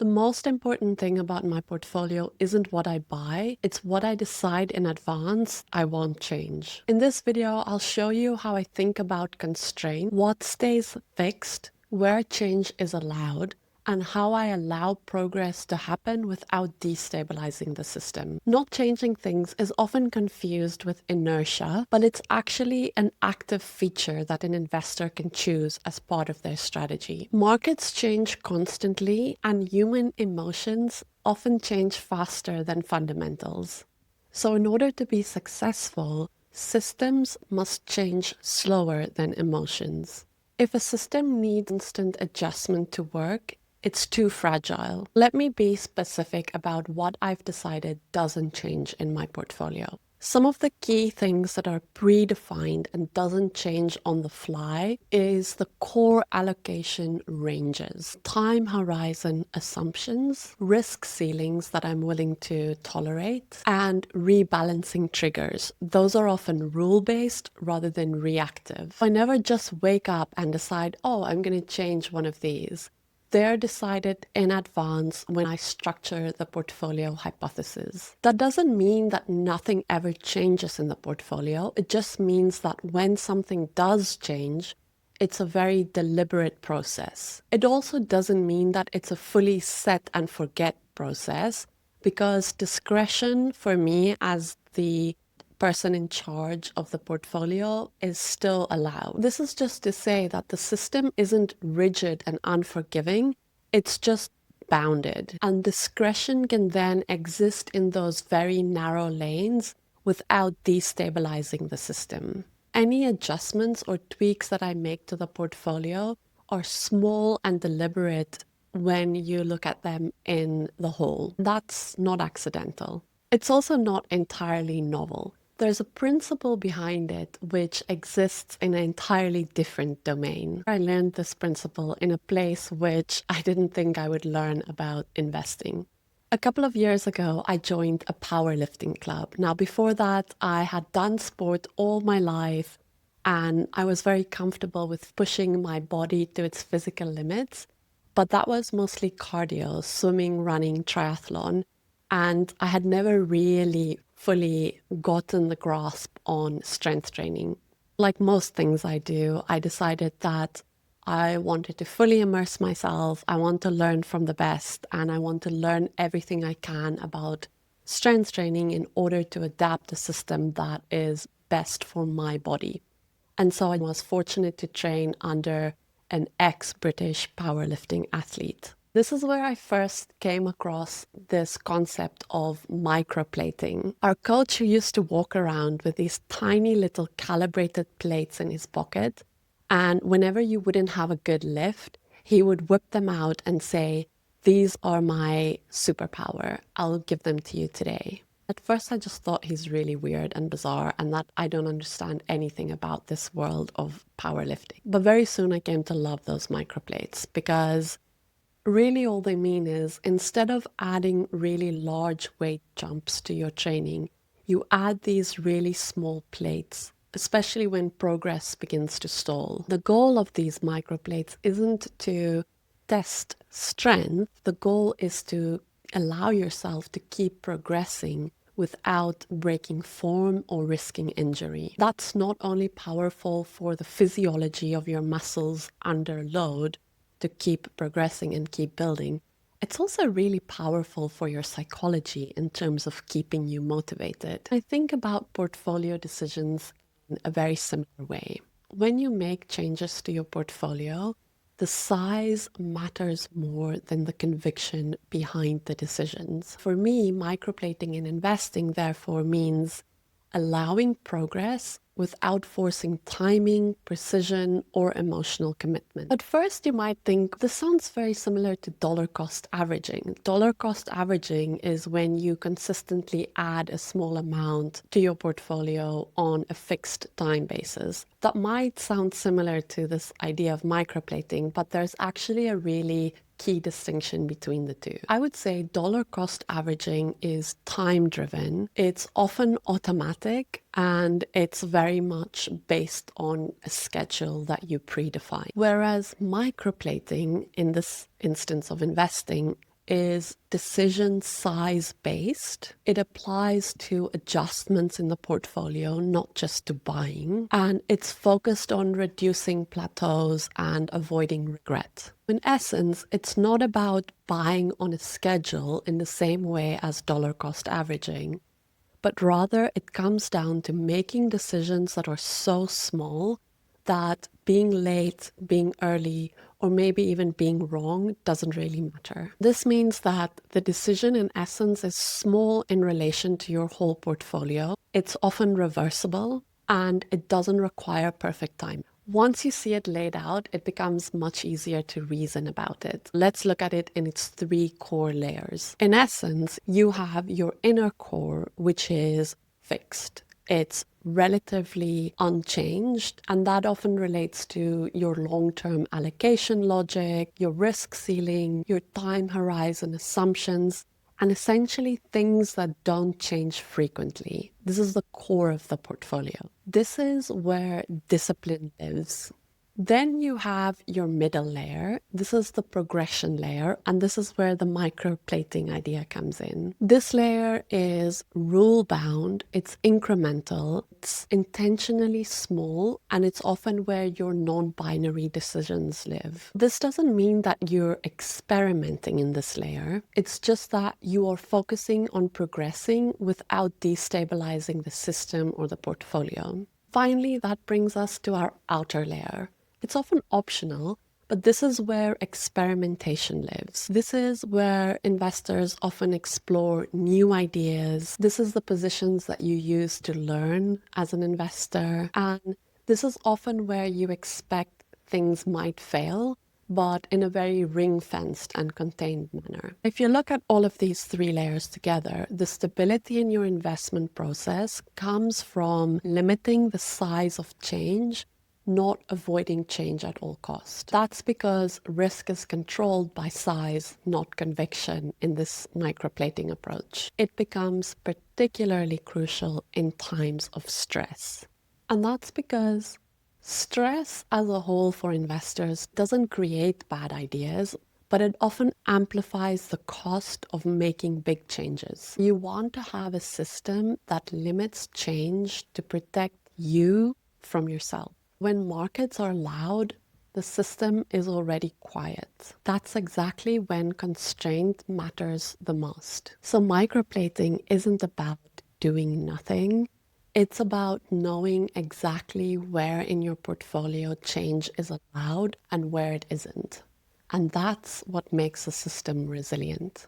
The most important thing about my portfolio isn't what I buy, it's what I decide in advance I won't change. In this video, I'll show you how I think about constraint, what stays fixed, where change is allowed, and how I allow progress to happen without destabilizing the system. Not changing things is often confused with inertia, but it's actually an active feature that an investor can choose as part of their strategy. Markets change constantly, and human emotions often change faster than fundamentals. So in order to be successful, systems must change slower than emotions. If a system needs instant adjustment to work, it's too fragile. Let me be specific about what I've decided doesn't change in my portfolio. Some of the key things that are predefined and doesn't change on the fly is the core allocation ranges, time horizon assumptions, risk ceilings that I'm willing to tolerate, and rebalancing triggers. Those are often rule-based rather than reactive. I never just wake up and decide, oh, I'm going to change one of these. They're decided in advance when I structure the portfolio hypothesis. That doesn't mean that nothing ever changes in the portfolio. It just means that when something does change, it's a very deliberate process. It also doesn't mean that it's a fully set and forget process, because discretion for me as the person in charge of the portfolio is still allowed. This is just to say that the system isn't rigid and unforgiving, it's just bounded. And discretion can then exist in those very narrow lanes without destabilizing the system. Any adjustments or tweaks that I make to the portfolio are small and deliberate when you look at them in the whole. That's not accidental. It's also not entirely novel. There's a principle behind it which exists in an entirely different domain. I learned this principle in a place which I didn't think I would learn about investing. A couple of years ago, I joined a powerlifting club. Now, before that, I had done sport all my life, and I was very comfortable with pushing my body to its physical limits. But that was mostly cardio, swimming, running, triathlon. And I had never really fully gotten the grasp on strength training. Like most things I do, I decided that I wanted to fully immerse myself. I want to learn from the best, and I want to learn everything I can about strength training in order to adapt a system that is best for my body. And so I was fortunate to train under an ex-British powerlifting athlete. This is where I first came across this concept of microplating. Our coach, who used to walk around with these tiny little calibrated plates in his pocket, and whenever you wouldn't have a good lift, he would whip them out and say, "These are my superpower. I'll give them to you today." At first, I just thought he's really weird and bizarre and that I don't understand anything about this world of powerlifting. But very soon I came to love those microplates, because really all they mean is, instead of adding really large weight jumps to your training, you add these really small plates, especially when progress begins to stall. The goal of these microplates isn't to test strength. The goal is to allow yourself to keep progressing without breaking form or risking injury. That's not only powerful for the physiology of your muscles under load to keep progressing and keep building, it's also really powerful for your psychology in terms of keeping you motivated. I think about portfolio decisions in a very similar way. When you make changes to your portfolio, the size matters more than the conviction behind the decisions. For me, microplating in investing therefore means allowing progress without forcing timing, precision, or emotional commitment. At first, you might think this sounds very similar to dollar cost averaging. Dollar cost averaging is when you consistently add a small amount to your portfolio on a fixed time basis. That might sound similar to this idea of microplating, but there's actually a really key distinction between the two. I would say dollar cost averaging is time driven. It's often automatic, and it's very much based on a schedule that you predefine. Whereas microplating, in this instance of investing, is decision size based. It applies to adjustments in the portfolio, not just to buying. And it's focused on reducing plateaus and avoiding regret. In essence, it's not about buying on a schedule in the same way as dollar cost averaging, but rather it comes down to making decisions that are so small that being late, being early, or maybe even being wrong doesn't really matter. This means that the decision in essence is small in relation to your whole portfolio. It's often reversible and it doesn't require perfect time. Once you see it laid out, it becomes much easier to reason about it. Let's look at it in its 3 core layers. In essence, you have your inner core, which is fixed. It's relatively unchanged, and that often relates to your long-term allocation logic, your risk ceiling, your time horizon assumptions, and essentially things that don't change frequently. This is the core of the portfolio. This is where discipline lives. Then you have your middle layer. This is the progression layer, and this is where the microplating idea comes in. This layer is rule-bound, it's incremental, it's intentionally small, and it's often where your non-binary decisions live. This doesn't mean that you're experimenting in this layer. It's just that you are focusing on progressing without destabilizing the system or the portfolio. Finally, that brings us to our outer layer. It's often optional, but this is where experimentation lives. This is where investors often explore new ideas. This is the positions that you use to learn as an investor. And this is often where you expect things might fail, but in a very ring-fenced and contained manner. If you look at all of these 3 layers together, the stability in your investment process comes from limiting the size of change, not avoiding change at all costs. That's because risk is controlled by size, not conviction in this microplating approach. It becomes particularly crucial in times of stress. And that's because stress as a whole for investors doesn't create bad ideas, but it often amplifies the cost of making big changes. You want to have a system that limits change to protect you from yourself. When markets are loud, the system is already quiet. That's exactly when constraint matters the most. So microplating isn't about doing nothing. It's about knowing exactly where in your portfolio change is allowed and where it isn't. And that's what makes a system resilient.